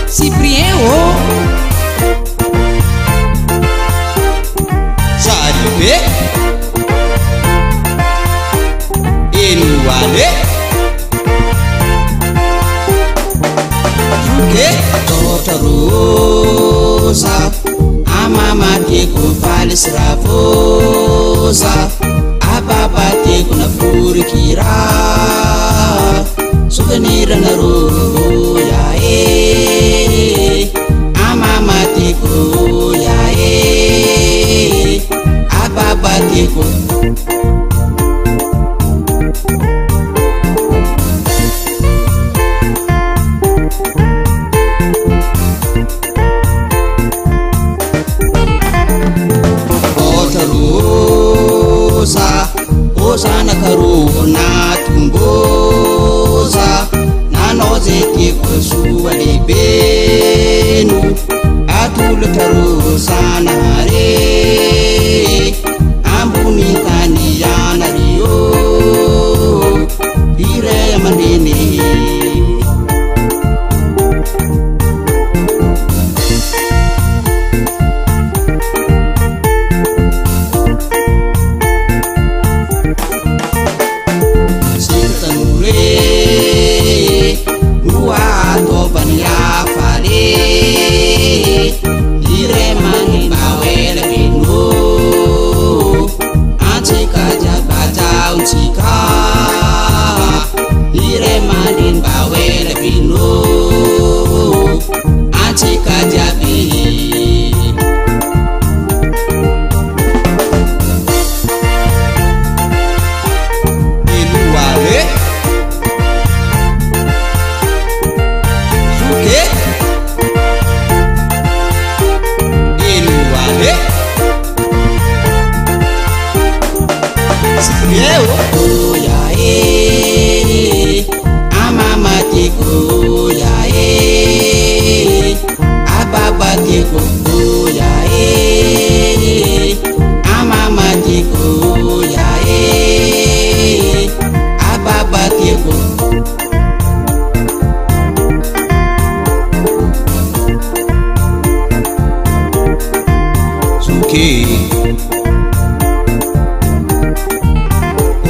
Cyprien oh Saribe Enuale Juke Totarosa Amama teko falis ravosa Ababa teko na furikira Souvenir na roya Amama teko ya Ababa teko Osana karuna tumboza nanoze tikusuwa libenu atul karusana hare ambuni taniyana rio dire manene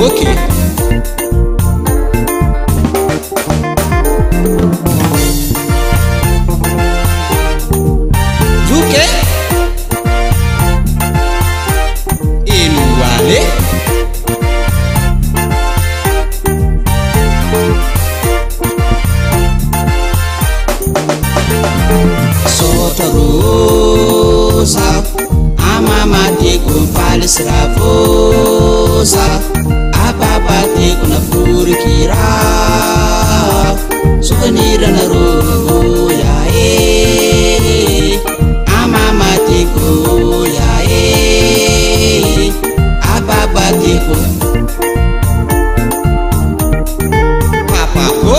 Okay. Juke Enuale Sotarosa Amama teko falis ravosa Ababa teko na furikira Souvenir na roya Amama teko ya Ababa teko Papa ko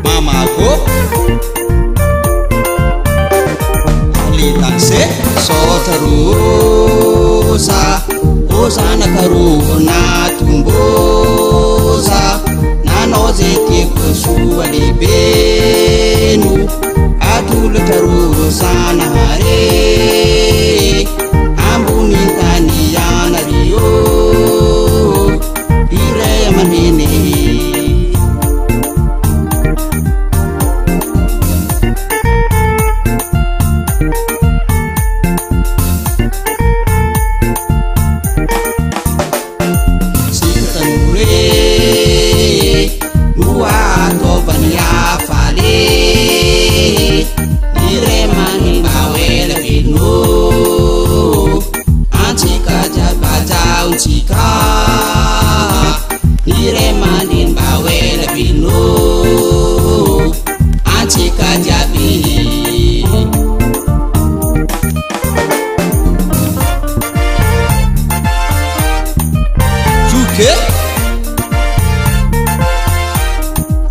Mama ko Litanse Sotarosa Osana karuna tumboza nanoze tekusuwa libenu atul karusana hare ambuni taniyana rio dire manene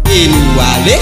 Enuale